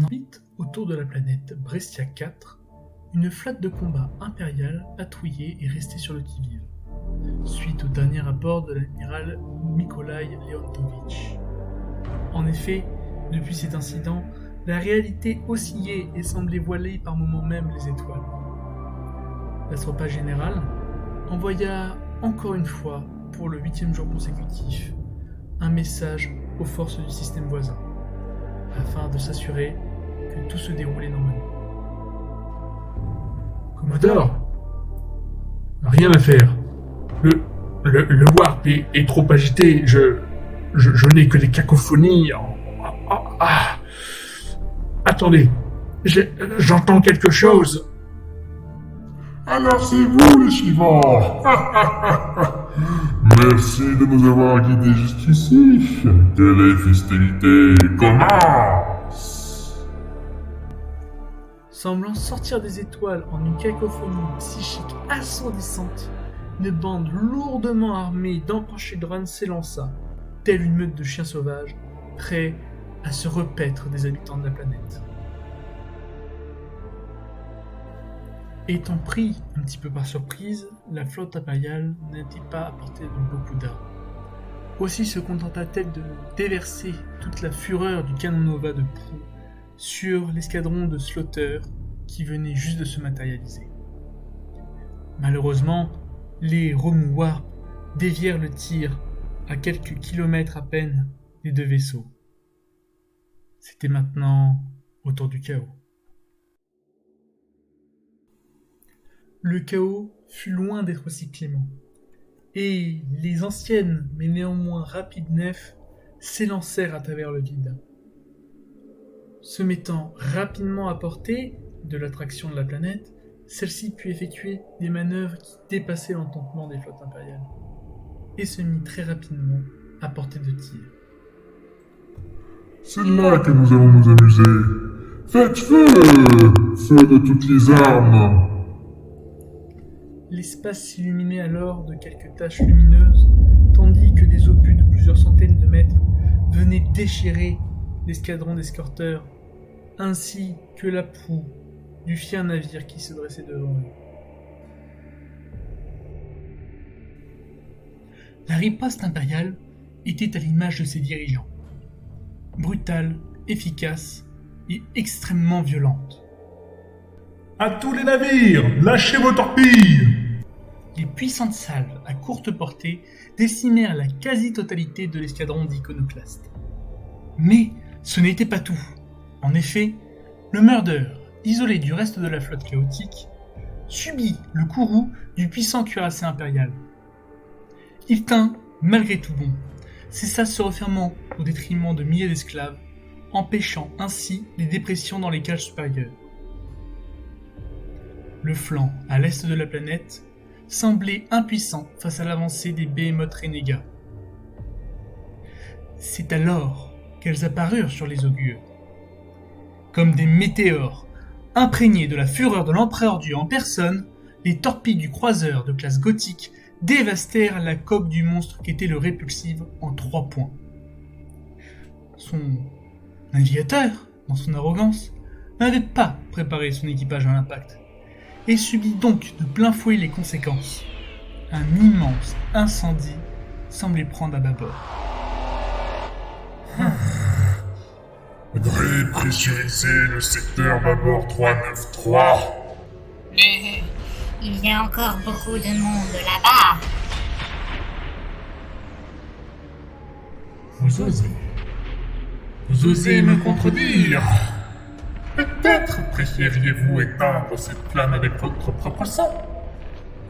orbite autour de la planète Brestia 4, une flotte de combat impériale patrouillait et restait sur le qui-vive, suite au dernier rapport de l'amiral Nikolai Leontovitch. En effet, depuis cet incident, la réalité oscillait et semblait voiler par moments même les étoiles. L'astropage général envoya encore une fois, pour le 8e jour consécutif, un message aux forces du système voisin, afin de s'assurer que tout se déroulait normalement. Commodore, rien à faire. Le warp est trop agité. Je n'ai que des cacophonies. Attendez, j'entends quelque chose. Alors c'est vous les suivants. Merci de nous avoir guidés jusqu'ici. Que les festivités commencent. Semblant sortir des étoiles en une cacophonie psychique assourdissante, une bande lourdement armée d'empanchés drones s'élança, telle une meute de chiens sauvages, prêts à se repaître des habitants de la planète. Étant pris un petit peu par surprise, la flotte impériale n'était pas à portée de beaucoup d'armes. Aussi se contenta-t-elle de déverser toute la fureur du canon Nova de proue sur l'escadron de Slaughter qui venait juste de se matérialiser. Malheureusement, les Romu Warp dévièrent le tir à quelques kilomètres à peine des deux vaisseaux. C'était maintenant au tour du chaos. Le chaos fut loin d'être aussi clément, et les anciennes mais néanmoins rapides nefs s'élancèrent à travers le vide. Se mettant rapidement à portée de l'attraction de la planète, celle-ci put effectuer des manœuvres qui dépassaient l'entendement des flottes impériales, et se mit très rapidement à portée de tir. C'est là que nous allons nous amuser. Faites feu! Feu de toutes les armes! L'espace s'illuminait alors de quelques taches lumineuses, tandis que des obus de plusieurs centaines de mètres venaient déchirer l'escadron d'escorteurs, ainsi que la proue du fier navire qui se dressait devant eux. La riposte impériale était à l'image de ses dirigeants, brutale, efficace et extrêmement violente. À tous les navires, lâchez vos torpilles! Les puissantes salves à courte portée décimèrent la quasi-totalité de l'escadron d'iconoclastes. Mais ce n'était pas tout. En effet, le Murder, isolé du reste de la flotte chaotique, subit le courroux du puissant cuirassé impérial. Il tint, malgré tout bon, cessa se refermant au détriment de milliers d'esclaves, empêchant ainsi les dépressions dans les cages supérieures. Le flanc à l'est de la planète semblait impuissant face à l'avancée des Behemoth Renégats. C'est alors qu'elles apparurent sur les augures. Comme des météores, imprégnés de la fureur de l'empereur Dieu en personne, les torpilles du croiseur de classe gothique dévastèrent la coque du monstre qu'était le Répulsive en 3 points. Son navigateur, dans son arrogance, n'avait pas préparé son équipage à l'impact, et subit donc de plein fouet les conséquences. Un immense incendie semblait prendre à bâbord. Dépressurisez le secteur bâbord 393. Mais il y a encore beaucoup de monde là-bas. Vous osez me contredire. Peut-être préfériez-vous éteindre cette flamme avec votre propre sang.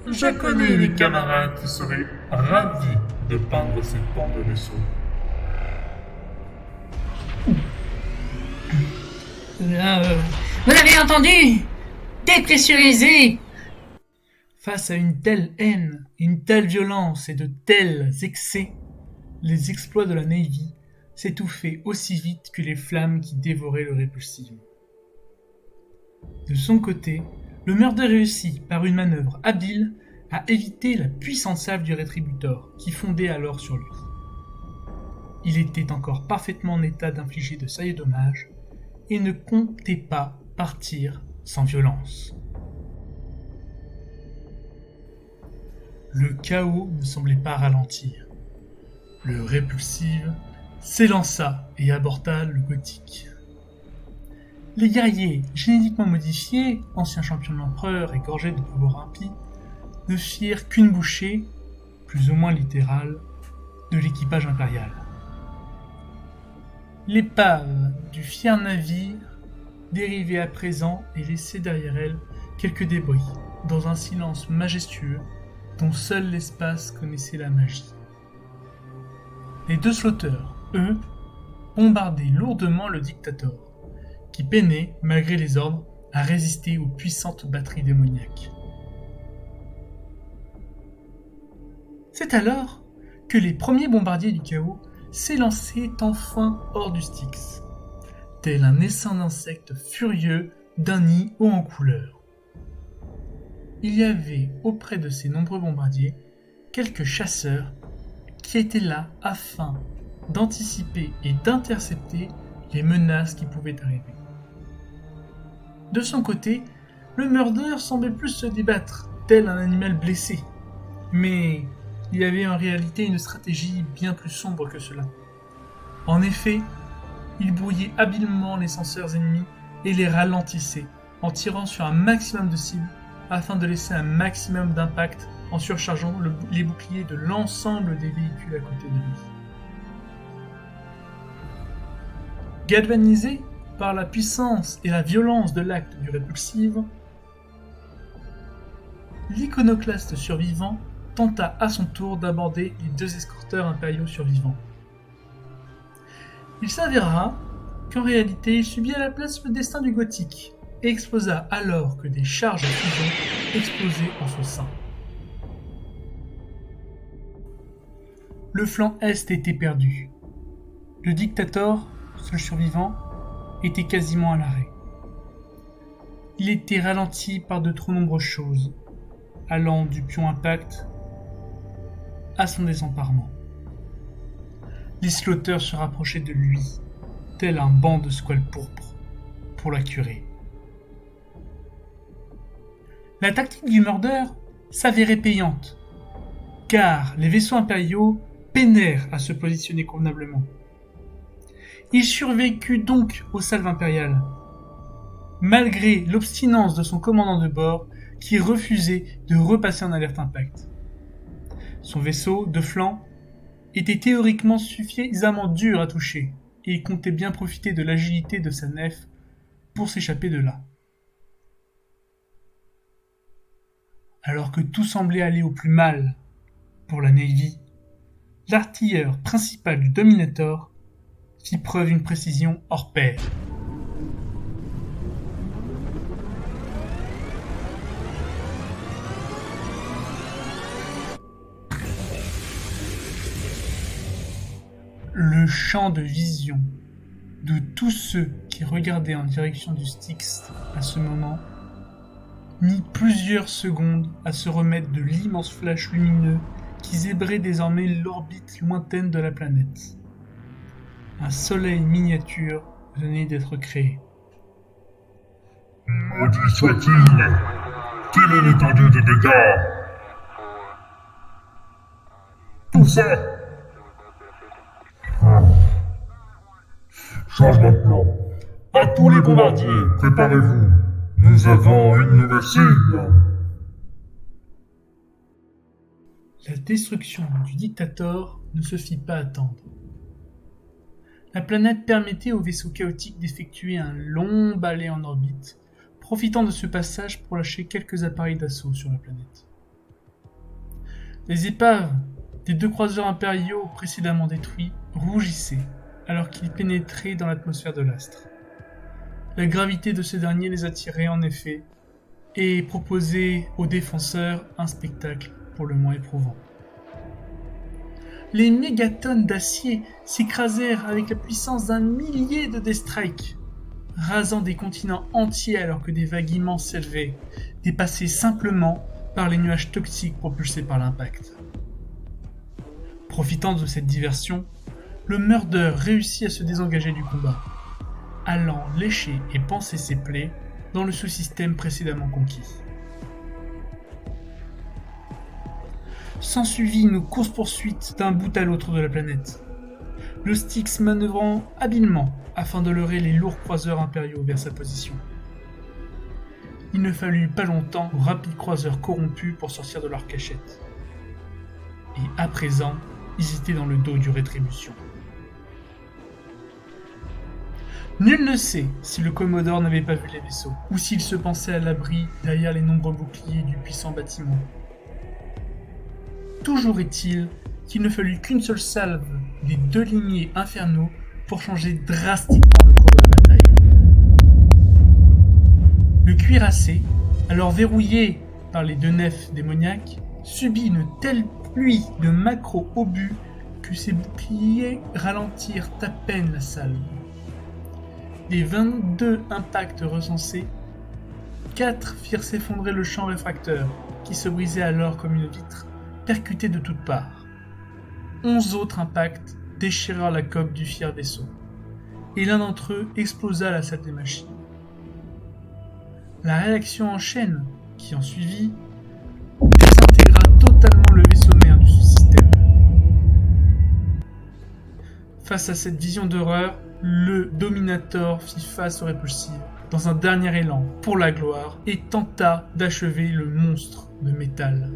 Je connais des camarades qui seraient ravis de peindre ces pans de vaisseau. Vous avez entendu? Dépressurisé! Face à une telle haine, une telle violence et de tels excès, les exploits de la Navy s'étouffaient aussi vite que les flammes qui dévoraient le Répulsive. De son côté, le Murder réussit, par une manœuvre habile, à éviter la puissante salve du Rétributor qui fondait alors sur lui. Il était encore parfaitement en état d'infliger de sérieux dommages, et ne comptait pas partir sans violence. Le chaos ne semblait pas ralentir. Le répulsive s'élança et aborda le gothique. Les guerriers génétiquement modifiés, anciens champions de l'empereur et gorgés de pouvoir impie, ne firent qu'une bouchée, plus ou moins littérale, de l'équipage impérial. L'épave du fier navire dérivait à présent et laissait derrière elle quelques débris, dans un silence majestueux dont seul l'espace connaissait la magie. Les deux flotteurs, eux, bombardaient lourdement le Dictator, qui peinait, malgré les ordres, à résister aux puissantes batteries démoniaques. C'est alors que les premiers bombardiers du chaos s'élançaient enfin hors du Styx, tel un essaim d'insectes furieux d'un nid haut en couleur. Il y avait auprès de ces nombreux bombardiers quelques chasseurs qui étaient là afin d'anticiper et d'intercepter les menaces qui pouvaient arriver. De son côté, le Murder semblait plus se débattre, tel un animal blessé. Mais il y avait en réalité une stratégie bien plus sombre que cela. En effet, il brouillait habilement les senseurs ennemis et les ralentissait, en tirant sur un maximum de cibles, afin de laisser un maximum d'impact en surchargeant les boucliers de l'ensemble des véhicules à côté de lui. Galvanisé par la puissance et la violence de l'acte du répulsive, l'iconoclaste survivant tenta à son tour d'aborder les deux escorteurs impériaux survivants. Il s'avéra qu'en réalité il subit à la place le destin du gothique et explosa alors que des charges à fusion explosaient en son sein. Le flanc est était perdu. Le Dictator, seul survivant, était quasiment à l'arrêt. Il était ralenti par de trop nombreuses choses, allant du pion impact à son désemparement. Les slotters se rapprochaient de lui, tel un banc de squales pourpres, pour la curer. La tactique du Murder s'avérait payante, car les vaisseaux impériaux peinèrent à se positionner convenablement. Il survécut donc aux salves impériales, malgré l'obstinence de son commandant de bord qui refusait de repasser en alerte impact. Son vaisseau, de flanc, était théoriquement suffisamment dur à toucher, et il comptait bien profiter de l'agilité de sa nef pour s'échapper de là. Alors que tout semblait aller au plus mal pour la Navy, l'artilleur principal du Dominator fit preuve d'une précision hors pair. Le champ de vision de tous ceux qui regardaient en direction du Styx à ce moment mit plusieurs secondes à se remettre de l'immense flash lumineux qui zébrait désormais l'orbite lointaine de la planète. Un soleil miniature venait d'être créé. Maudit soit-il! Quelle est l'étendue des dégâts? Tout ça! Changement de plan. À tous les bombardiers, préparez-vous. Nous avons une nouvelle cible. La destruction du Dictator ne se fit pas attendre. La planète permettait aux vaisseaux chaotiques d'effectuer un long balai en orbite, profitant de ce passage pour lâcher quelques appareils d'assaut sur la planète. Les épaves des deux croiseurs impériaux précédemment détruits rougissaient alors qu'ils pénétraient dans l'atmosphère de l'astre. La gravité de ce dernier les attirait en effet et proposait aux défenseurs un spectacle pour le moins éprouvant. Les mégatonnes d'acier s'écrasèrent avec la puissance d'un millier de Deathstrike, rasant des continents entiers alors que des vagues immenses s'élevaient, dépassées simplement par les nuages toxiques propulsés par l'impact. Profitant de cette diversion, le Murder réussit à se désengager du combat, allant lécher et panser ses plaies dans le sous-système précédemment conquis. S'ensuivit une course-poursuite d'un bout à l'autre de la planète, le Styx manœuvrant habilement afin de leurrer les lourds croiseurs impériaux vers sa position. Il ne fallut pas longtemps aux rapides croiseurs corrompus pour sortir de leur cachette. Et à présent, ils étaient dans le dos du Rétribution. Nul ne sait si le Commodore n'avait pas vu les vaisseaux, ou s'il se pensait à l'abri derrière les nombreux boucliers du puissant bâtiment. Toujours est-il qu'il ne fallut qu'une seule salve des 2 limiers infernaux pour changer drastiquement le cours de la bataille. Le cuirassé, alors verrouillé par les 2 nefs démoniaques, subit une telle pluie de macro-obus que ses boucliers ralentirent à peine la salve. Des 22 impacts recensés, 4 firent s'effondrer le champ réfracteur, qui se brisait alors comme une vitre, percuté de toutes parts. 11 autres impacts déchirèrent la coque du fier vaisseau, et l'un d'entre eux explosa la salle des machines. La réaction en chaîne, qui en suivit, désintégra totalement le vaisseau mère du sous-système. Face à cette vision d'horreur, le Dominator fit face au répulsif dans un dernier élan pour la gloire et tenta d'achever le monstre de métal.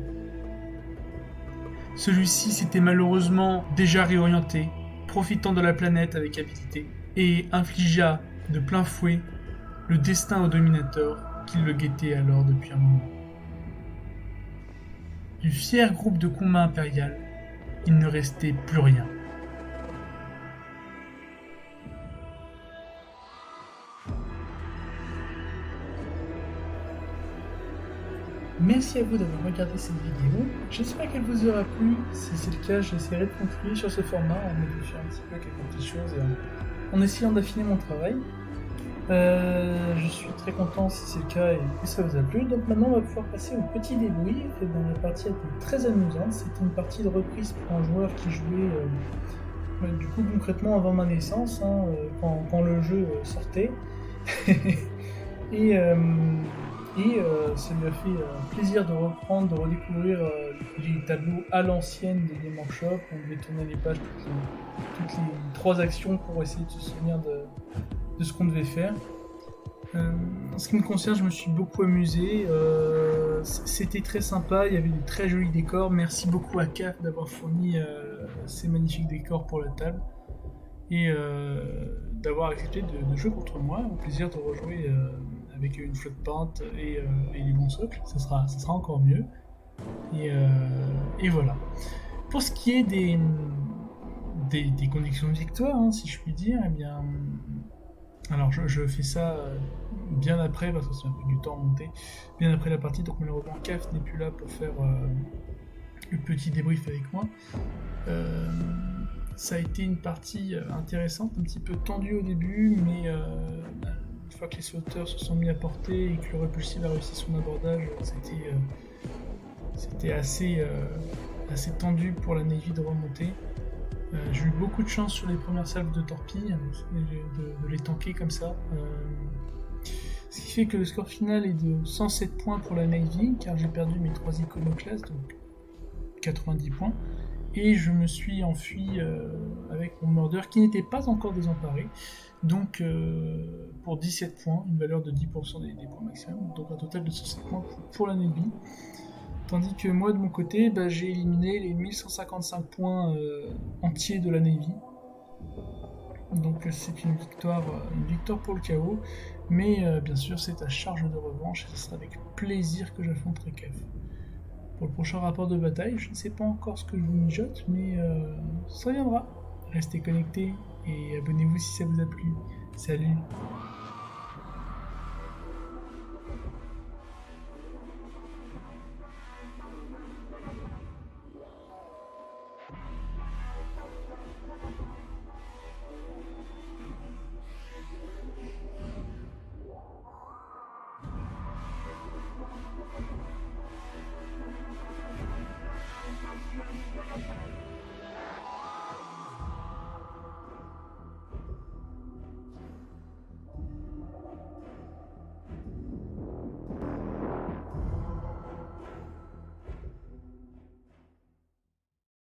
Celui-ci s'était malheureusement déjà réorienté, profitant de la planète avec habileté, et infligea de plein fouet le destin au Dominator qui le guettait alors depuis un moment. Du fier groupe de combat impérial, il ne restait plus rien. Merci à vous d'avoir regardé cette vidéo. J'espère qu'elle vous aura plu. Si c'est le cas, j'essaierai de continuer sur ce format en modifiant un petit peu quelques petites choses et en essayant d'affiner mon travail. Je suis très content si c'est le cas et que ça vous a plu. Donc maintenant, on va pouvoir passer au petit débrief. Et bien, la partie a été très amusante. C'était une partie de reprise pour un joueur qui jouait du coup concrètement avant ma naissance, quand le jeu sortait. Et ça lui a fait plaisir de reprendre, de redécouvrir les tableaux à l'ancienne des Game Workshop. On devait tourner les pages toutes les 3 actions pour essayer de se souvenir de ce qu'on devait faire. En ce qui me concerne, je me suis beaucoup amusé. C'était très sympa, il y avait de très jolis décors. Merci beaucoup à CAF d'avoir fourni ces magnifiques décors pour la table. Et d'avoir accepté de jouer contre moi. Au plaisir de rejouer avec une flotte peinte et les bons socles, ça sera encore mieux. Et voilà. Pour ce qui est des conditions de victoire, si je puis dire, eh bien, alors je fais ça bien après, parce que c'est un peu du temps à monter, bien après la partie, donc malheureusement CAF n'est plus là pour faire le petit débrief avec moi. Ça a été une partie intéressante, un petit peu tendue au début, mais une fois que les sauteurs se sont mis à portée et que le répulsif a réussi son abordage, c'était assez tendu pour la Navy de remonter. J'ai eu beaucoup de chance sur les premières salves de torpilles, de les tanker comme ça. Ce qui fait que le score final est de 107 points pour la Navy, car j'ai perdu mes 3 iconoclastes, donc 90 points. Et je me suis enfui avec mon Murder qui n'était pas encore désemparé, donc pour 17 points, une valeur de 10% des points maximum, donc un total de 107 points pour la Navy. Tandis que moi de mon côté, j'ai éliminé les 1155 points entiers de la Navy. Donc c'est une victoire pour le chaos, mais bien sûr c'est à charge de revanche et ce sera avec plaisir que j'affronterai CAF. Pour le prochain rapport de bataille, je ne sais pas encore ce que je vous mijote, mais ça viendra. Restez connectés et abonnez-vous si ça vous a plu. Salut!